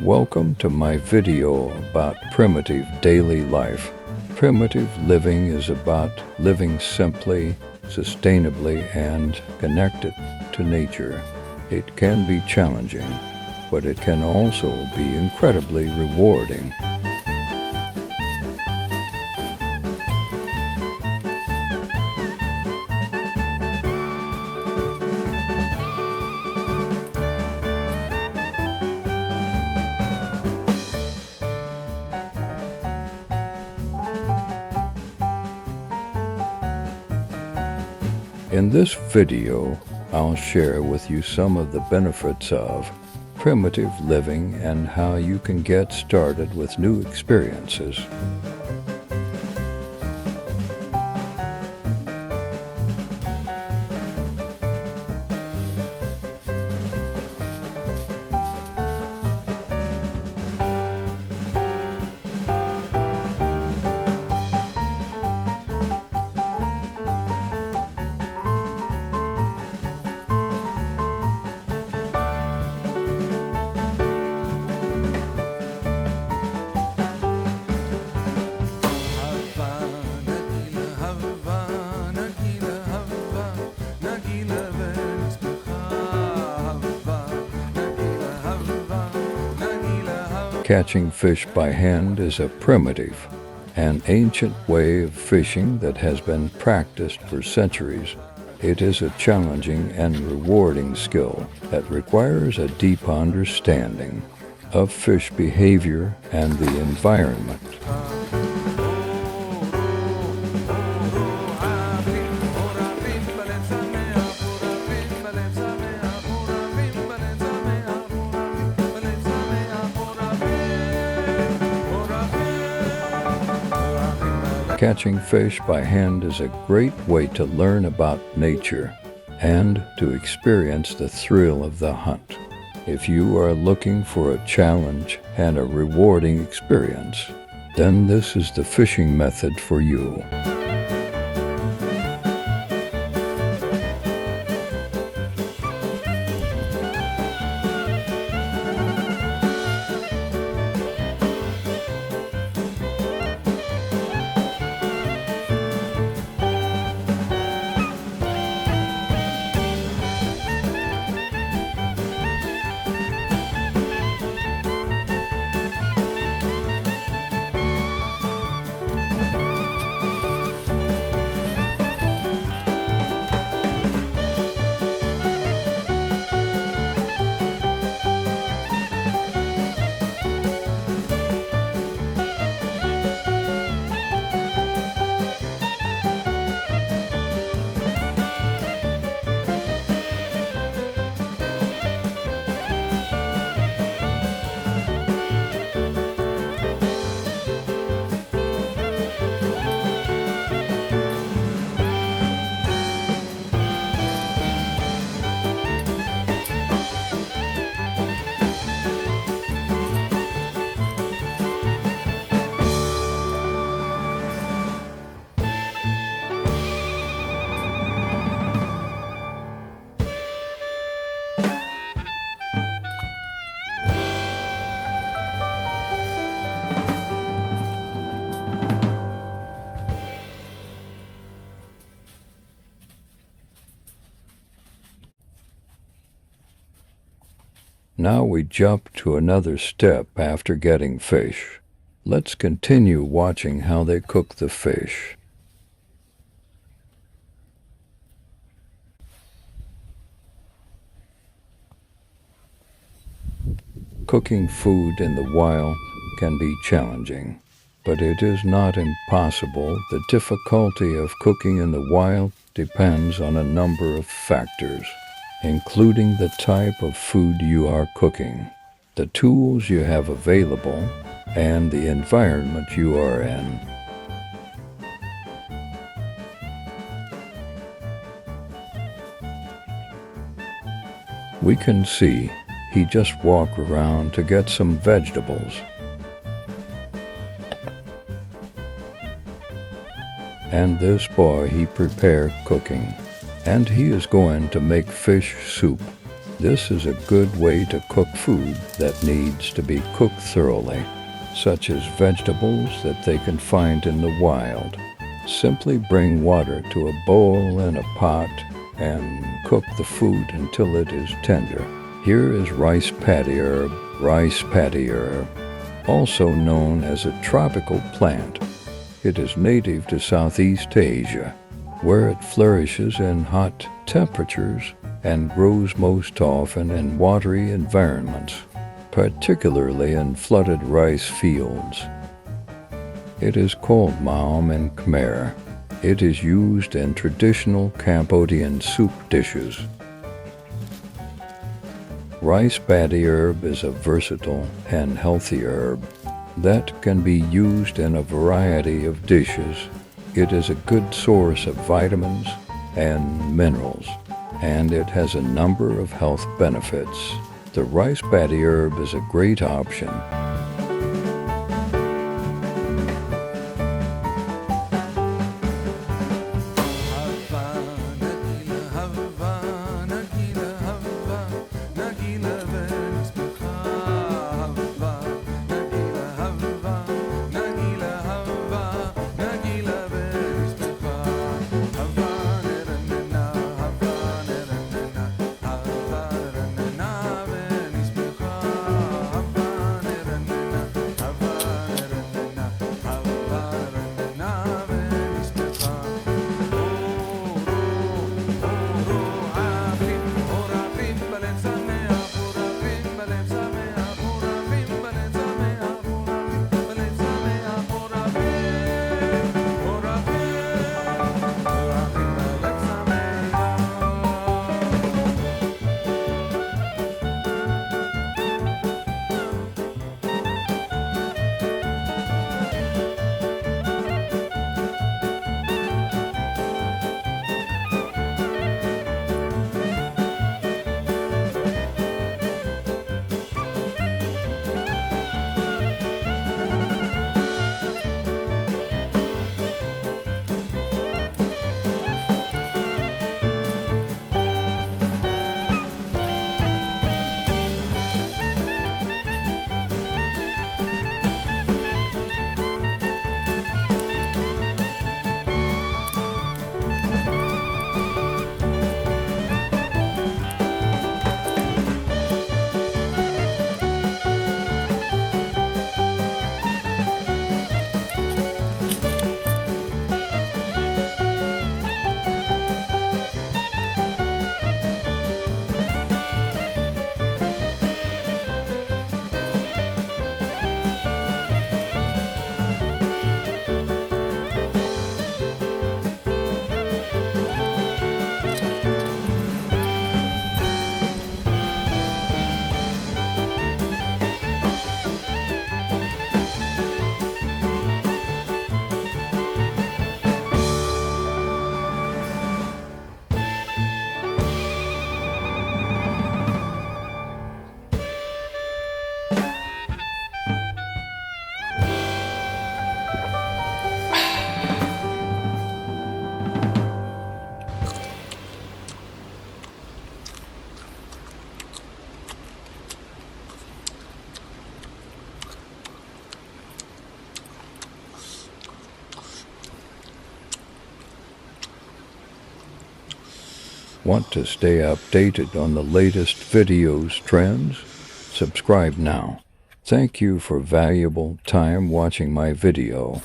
Welcome to my video about primitive daily life. Primitive living is about living simply, sustainably, and connected to nature. It can be challenging, but it can also be incredibly rewarding. In this video, I'll share with you some of the benefits of primitive living and how you can get started with new experiences. Catching fish by hand is a primitive and ancient way of fishing that has been practiced for centuries. It is a challenging and rewarding skill that requires a deep understanding of fish behavior and the environment. Catching fish by hand is a great way to learn about nature and to experience the thrill of the hunt. If you are looking for a challenge and a rewarding experience, then this is the fishing method for you. Now we jump to another step after getting fish. Let's continue watching how they cook the fish. Cooking food in the wild can be challenging, but it is not impossible. The difficulty of cooking in the wild depends on a number of factors, including the type of food you are cooking, the tools you have available, and the environment you are in. We can see he just walked around to get some vegetables. And this boy he prepared cooking, and he is going to make fish soup. This is a good way to cook food that needs to be cooked thoroughly, such as vegetables that they can find in the wild. Simply bring water to a bowl in a pot and cook the food until it is tender. Here is rice paddy herb. Rice paddy herb, also known as a tropical plant. It is native to Southeast Asia, where it flourishes in hot temperatures and grows most often in watery environments, particularly in flooded rice fields. It is called maum in Khmer. It is used in traditional Cambodian soup dishes. Rice paddy herb is a versatile and healthy herb that can be used in a variety of dishes. It is a good source of vitamins and minerals, and it has a number of health benefits. The rice paddy herb is a great option. Want to stay updated on the latest videos, trends? Subscribe now. Thank you for valuable time watching my video.